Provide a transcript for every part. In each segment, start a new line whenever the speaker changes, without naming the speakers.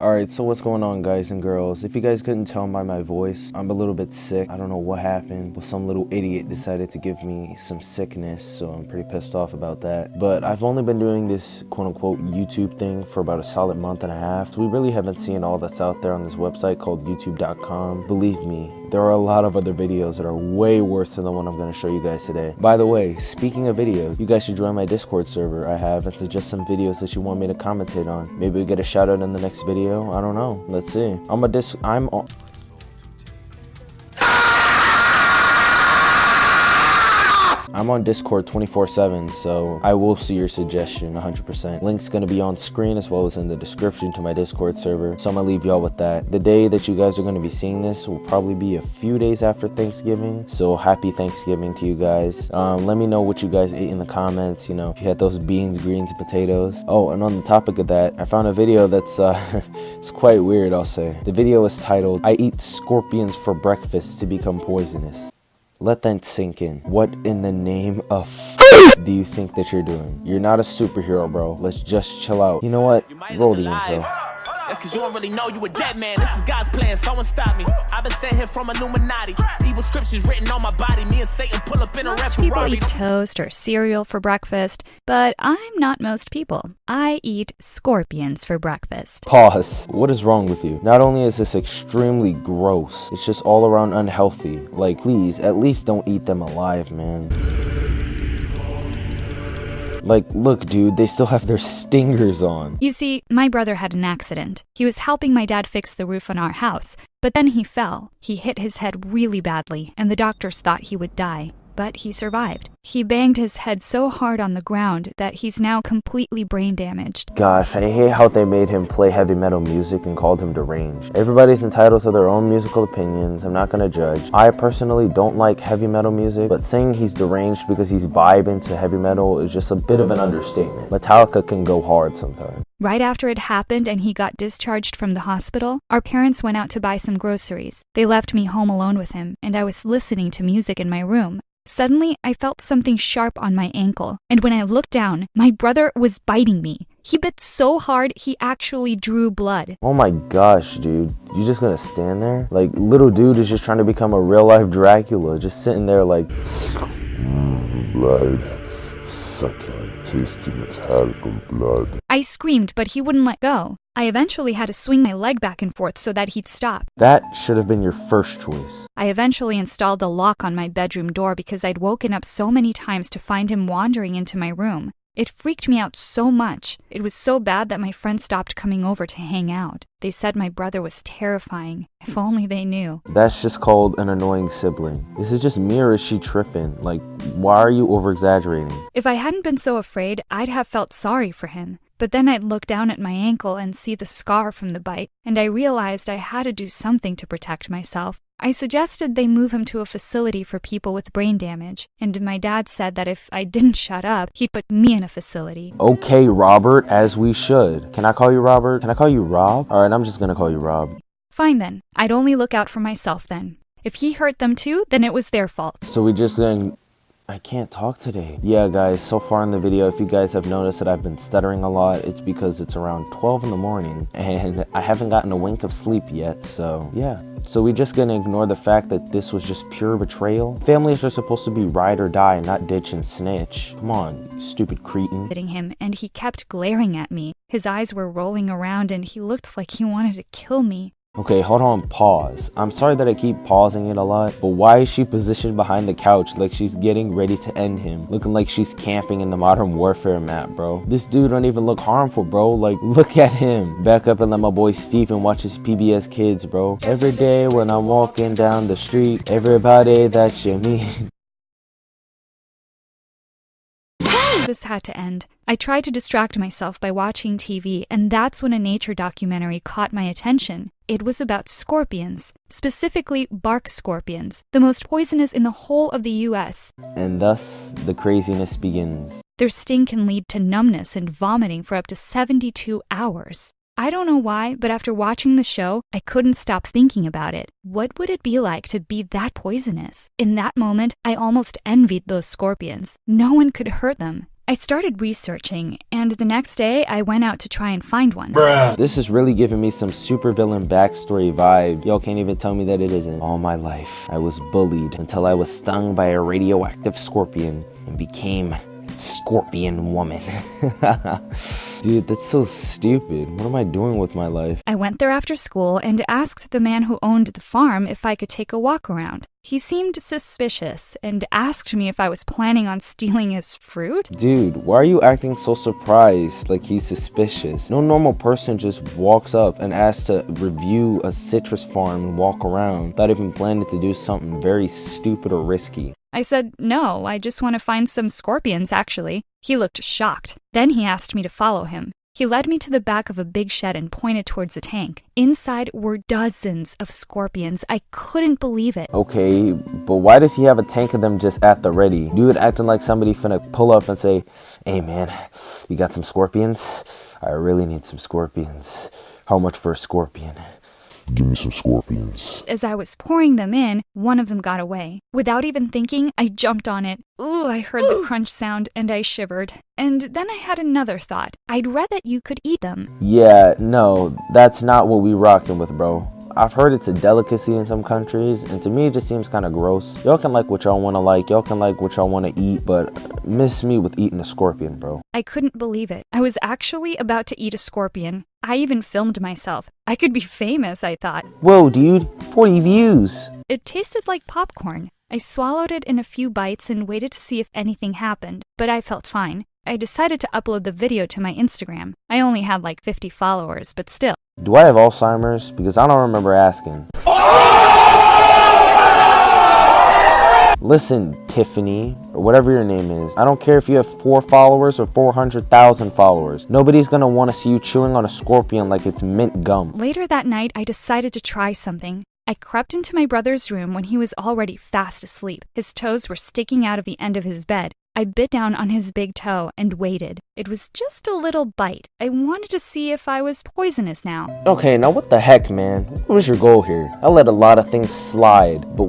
Alright, so what's going on, guys and girls? If you guys couldn't tell by my voice, I'm a little bit sick. I don't know what happened, but some little idiot decided to give me some sickness, so I'm pretty pissed off about that. But I've only been doing this quote-unquote YouTube thing for about a solid month and a half. So we really haven't seen all that's out there on this website called youtube.com. Believe me, there are a lot of other videos that are way worse than the one I'm going to show you guys today. By the way, speaking of videos, you guys should join my Discord server I have and suggest some videos that you want me to commentate on. Maybe we get a shout out in the next video. I don't know. Let's see. I'm on Discord 24/7, so I will see your suggestion 100%. Link's gonna be on screen as well as in the description to my Discord server, so I'm gonna leave y'all with that. The day that you guys are gonna be seeing this will probably be a few days after Thanksgiving, so happy Thanksgiving to you guys. Let me know what you guys ate in the comments, you know, if you had those beans, greens, and potatoes. Oh, and on the topic of that, I found a video that's, it's quite weird, I'll say. The video is titled, "I eat scorpions for breakfast to become poisonous." Let that sink in. What in the name of do you think that you're doing? You're not a superhero, bro. Let's just chill out. You know what? Roll the intro.
That's cause you don't really know you a dead man. This is God's plan, someone stop me. I've been sent here from Illuminati. Evil scriptures written on my body. Me and Satan pull up in a
Most people eat toast or cereal for breakfast, but I'm not most people. I eat scorpions for breakfast.
Pause. What is wrong with you? Not only is this extremely gross, it's just all around unhealthy. Like, please, at least don't eat them alive, man. Like, look, dude, they still have their stingers on.
You see, my brother had an accident. He was helping my dad fix the roof on our house, but then he fell. He hit his head really badly, and the doctors thought he would die. But he survived. He banged his head so hard on the ground that he's now completely brain damaged.
Gosh, I hate how they made him play heavy metal music and called him deranged. Everybody's entitled to their own musical opinions. I'm not gonna judge. I personally don't like heavy metal music, but saying he's deranged because he's vibing to heavy metal is just a bit of an understatement. Metallica can go hard sometimes.
Right after it happened and he got discharged from the hospital, our parents went out to buy some groceries. They left me home alone with him, and I was listening to music in my room. Suddenly, I felt something sharp on my ankle, and when I looked down, my brother was biting me. He bit so hard, he actually drew blood.
Oh my gosh, dude. You just gonna stand there? Like, little dude is just trying to become a real-life Dracula, just sitting there like...
blood. Sucking, tasting metallic blood.
I screamed, but he wouldn't let go. I eventually had to swing my leg back and forth so that he'd stop.
That should have been your first choice.
I eventually installed a lock on my bedroom door because I'd woken up so many times to find him wandering into my room. It freaked me out so much. It was so bad that my friends stopped coming over to hang out. They said my brother was terrifying. If only they knew.
That's just called an annoying sibling. Is it just me or is she tripping? Like, why are you over-exaggerating?
If I hadn't been so afraid, I'd have felt sorry for him. But then I'd look down at my ankle and see the scar from the bite, and I realized I had to do something to protect myself. I suggested they move him to a facility for people with brain damage, and my dad said that if I didn't shut up, he'd put me in a facility.
Okay, Robert, as we should. Can I call you Robert? Can I call you Rob? Alright, I'm just gonna call you Rob.
Fine then. I'd only look out for myself then. If he hurt them too, then it was their fault.
So we just gonna... I can't talk today. Yeah, guys, so far in the video, if you guys have noticed that I've been stuttering a lot, it's because it's around 12 in the morning and I haven't gotten a wink of sleep yet, so yeah. So we just gonna ignore the fact that this was just pure betrayal? Families are supposed to be ride or die, not ditch and snitch. Come on, you stupid cretin.
Hitting him, and he kept glaring at me. His eyes were rolling around and he looked like he wanted to kill me.
Okay, hold on, pause. I'm sorry that I keep pausing it a lot, but why is she positioned behind the couch like she's getting ready to end him? Looking like she's camping in the Modern Warfare map, bro. This dude don't even look harmful, bro. Like, look at him. Back up and let my boy Steven watch his PBS Kids, bro. Every day when I'm walking down the street, everybody that you meet.
This had to end. I tried to distract myself by watching TV, and that's when a nature documentary caught my attention. It was about scorpions, specifically bark scorpions, the most poisonous in the whole of the US.
And thus, the craziness begins.
Their sting can lead to numbness and vomiting for up to 72 hours. I don't know why, but after watching the show, I couldn't stop thinking about it. What would it be like to be that poisonous? In that moment, I almost envied those scorpions. No one could hurt them. I started researching, and the next day I went out to try and find one.
This is really giving me some supervillain backstory vibe. Y'all can't even tell me that it isn't. All my life, I was bullied until I was stung by a radioactive scorpion and became Scorpion Woman. Dude, that's so stupid. What am I doing with my life?
I went there after school and asked the man who owned the farm if I could take a walk around. He seemed suspicious and asked me if I was planning on stealing his fruit.
Dude, why are you acting so surprised like he's suspicious? No normal person just walks up and asks to review a citrus farm and walk around without even planning to do something very stupid or risky.
I said, no, I just want to find some scorpions, actually. He looked shocked. Then he asked me to follow him. He led me to the back of a big shed and pointed towards the tank. Inside were dozens of scorpions. I couldn't believe it.
Okay, but why does he have a tank of them just at the ready? Dude acting like somebody finna pull up and say, hey man, you got some scorpions? I really need some scorpions. How much for a scorpion?
Give me some scorpions.
As I was pouring them in, one of them got away. Without even thinking, I jumped on it. Ooh, I heard the crunch sound and I shivered. And then I had another thought. I'd read that you could eat them.
Yeah, no, that's not what we rocking with, bro. I've heard it's a delicacy in some countries, and to me it just seems kind of gross. Y'all can like what y'all want to like, y'all can like what y'all want to eat, but miss me with eating a scorpion, bro.
I couldn't believe it. I was actually about to eat a scorpion. I even filmed myself. I could be famous, I thought.
Whoa, dude, 40 views.
It tasted like popcorn. I swallowed it in a few bites and waited to see if anything happened, but I felt fine. I decided to upload the video to my Instagram. I only had like 50 followers, but still.
Do I have Alzheimer's? Because I don't remember asking. Listen, Tiffany, or whatever your name is. I don't care if you have 4 followers or 400,000 followers. Nobody's gonna want to see you chewing on a scorpion like it's mint gum.
Later that night, I decided to try something. I crept into my brother's room when he was already fast asleep. His toes were sticking out of the end of his bed. I bit down on his big toe and waited. It was just a little bite. I wanted to see if I was poisonous now.
Okay, now what the heck, man? What was your goal here? I let a lot of things slide, but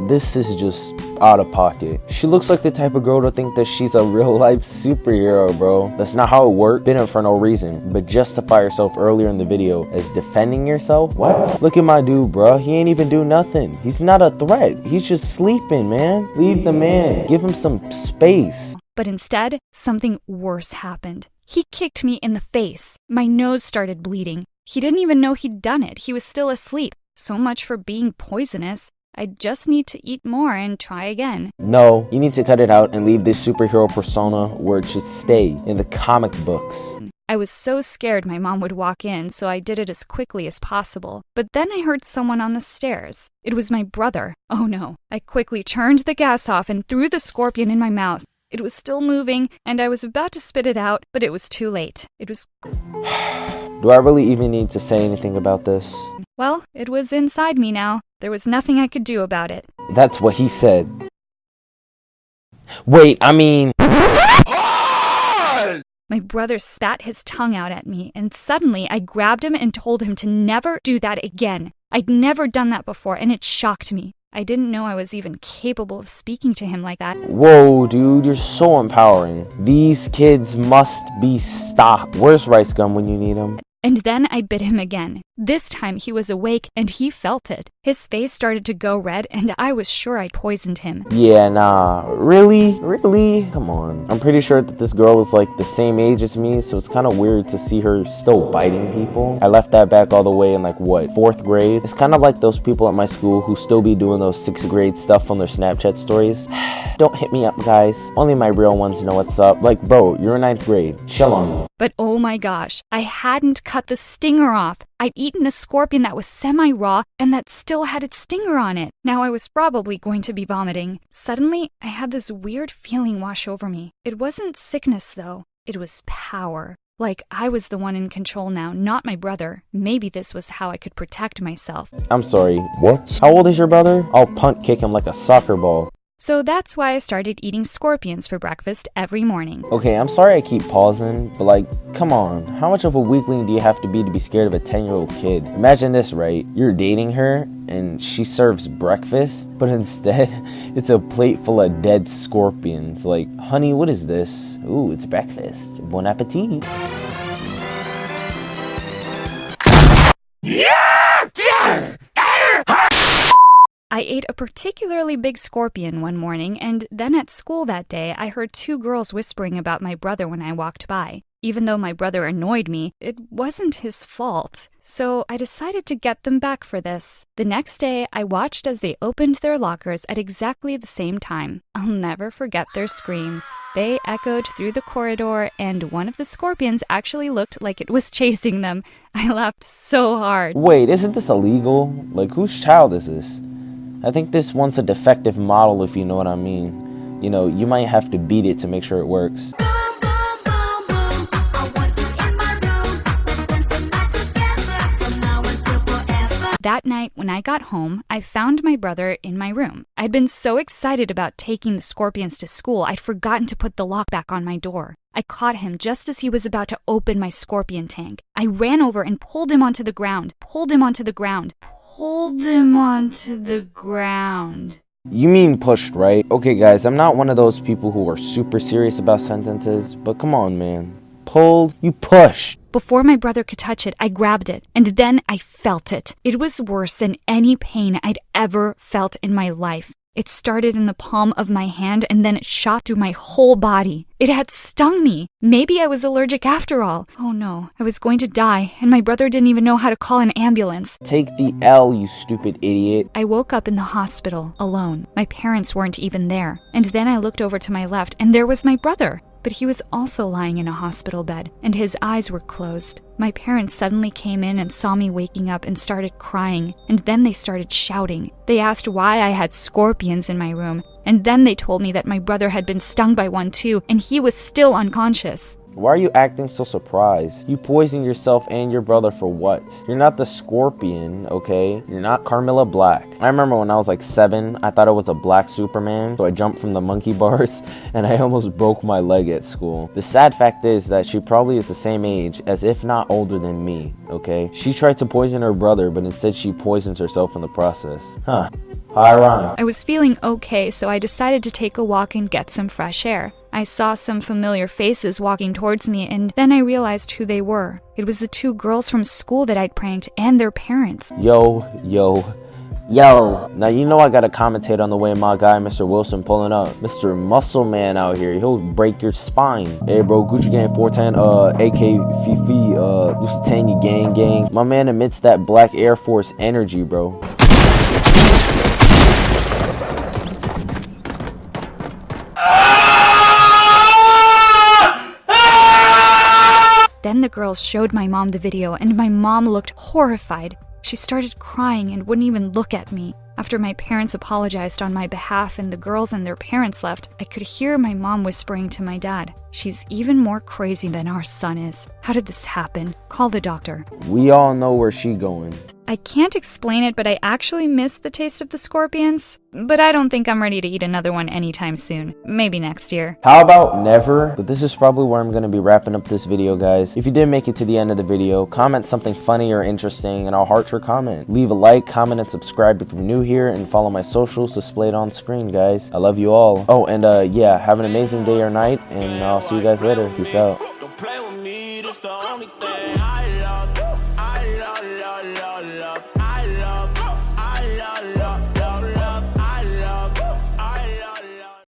this is just out of pocket. She looks like the type of girl to think that she's a real life superhero, bro. That's not how it worked. Did it for no reason, but justify yourself earlier in the video as defending yourself? What? Look at my dude, bro. He ain't even do nothing. He's not a threat. He's just sleeping, man. Leave the man. Give him some space.
But instead, something worse happened. He kicked me in the face. My nose started bleeding. He didn't even know he'd done it. He was still asleep. So much for being poisonous. I just need to eat more and try again.
No, you need to cut it out and leave this superhero persona where it should stay, in the comic books.
I was so scared my mom would walk in, so I did it as quickly as possible. But then I heard someone on the stairs. It was my brother. Oh no. I quickly turned the gas off and threw the scorpion in my mouth. It was still moving, and I was about to spit it out, but it was too late. It was...
Do I really even need to say anything about this?
Well, it was inside me now. There was nothing I could do about it.
That's what he said. Wait, I mean...
My brother spat his tongue out at me, and suddenly I grabbed him and told him to never do that again. I'd never done that before, and it shocked me. I didn't know I was even capable of speaking to him like that.
Whoa, dude, you're so empowering. These kids must be stopped. Where's Rice Gum when you need him?
And then I bit him again. This time he was awake and he felt it. His face started to go red and I was sure I'd poisoned him.
Yeah, nah. Really? Really? Come on. I'm pretty sure that this girl is like the same age as me, so it's kind of weird to see her still biting people. I left that back all the way in like, what, 4th grade? It's kind of like those people at my school who still be doing those 6th grade stuff on their Snapchat stories. Don't hit me up, guys. Only my real ones know what's up. Like, bro, you're in 9th grade. Chill on me.
But oh my gosh, I hadn't cut the stinger off. I'd eaten a scorpion that was semi-raw and that still had its stinger on it. Now I was probably going to be vomiting. Suddenly, I had this weird feeling wash over me. It wasn't sickness though. It was power. Like I was the one in control now, not my brother. Maybe this was how I could protect myself.
I'm sorry.
What?
How old is your brother? I'll punt kick him like a soccer ball.
So that's why I started eating scorpions for breakfast every morning.
Okay, I'm sorry I keep pausing, but like, come on. How much of a weakling do you have to be scared of a 10-year-old kid? Imagine this, right? You're dating her, and she serves breakfast, but instead it's a plate full of dead scorpions. Like, honey, what is this? Ooh, it's breakfast. Bon appetit.
I ate a particularly big scorpion one morning, and then at school that day, I heard two girls whispering about my brother when I walked by. Even though my brother annoyed me, it wasn't his fault. So I decided to get them back for this. The next day, I watched as they opened their lockers at exactly the same time. I'll never forget their screams. They echoed through the corridor, and one of the scorpions actually looked like it was chasing them. I laughed so hard.
Wait, isn't this illegal? Like, whose child is this? I think this one's a defective model, if you know what I mean. You know, you might have to beat it to make sure it works.
That night, when I got home, I found my brother in my room. I'd been so excited about taking the scorpions to school, I'd forgotten to put the lock back on my door. I caught him just as he was about to open my scorpion tank. I ran over and pulled him onto the ground.
You mean pushed, right? Okay, guys, I'm not one of those people who are super serious about sentences, but come on, man. Pulled, you push.
Before my brother could touch it, I grabbed it, and then I felt it. It was worse than any pain I'd ever felt in my life. It started in the palm of my hand, and then it shot through my whole body. It had stung me. Maybe I was allergic after all. Oh no, I was going to die, and my brother didn't even know how to call an ambulance.
Take the L, you stupid idiot.
I woke up in the hospital, alone. My parents weren't even there. And then I looked over to my left, and there was my brother. But he was also lying in a hospital bed, and his eyes were closed. My parents suddenly came in and saw me waking up and started crying, and then they started shouting. They asked why I had scorpions in my room, and then they told me that my brother had been stung by one too, and he was still unconscious.
Why are you acting so surprised? You poisoned yourself and your brother for what? You're not the Scorpion, okay? You're not Carmilla Black. I remember when I was like 7, I thought I was a black Superman, so I jumped from the monkey bars and I almost broke my leg at school. The sad fact is that she probably is the same age as, if not older than me, okay? She tried to poison her brother, but instead she poisons herself in the process. Huh. How ironic.
I was feeling okay, so I decided to take a walk and get some fresh air. I saw some familiar faces walking towards me, and then I realized who they were. It was the two girls from school that I'd pranked and their parents.
Yo. Now, you know I gotta commentate on the way my guy, Mr. Wilson, pulling up. Mr. Muscle Man out here. He'll break your spine. Hey, bro, Gucci Gang 410, AK Fifi, 𝕭𝖚𝖙𝖗𝖔 gang. My man emits that Black Air Force energy, bro.
Then the girls showed my mom the video, and my mom looked horrified. She started crying and wouldn't even look at me. After my parents apologized on my behalf and the girls and their parents left, I could hear my mom whispering to my dad, "She's even more crazy than our son is. How did this happen? Call the doctor."
We all know where she going.
I can't explain it, but I actually miss the taste of the scorpions. But I don't think I'm ready to eat another one anytime soon. Maybe next year.
How about never? But this is probably where I'm going to be wrapping up this video, guys. If you did make it to the end of the video, comment something funny or interesting, and I'll heart your comment. Leave a like, comment, and subscribe if you're new here, and follow my socials displayed on screen, guys. I love you all. Oh, and yeah, have an amazing day or night, and I'll see you guys later. Peace out.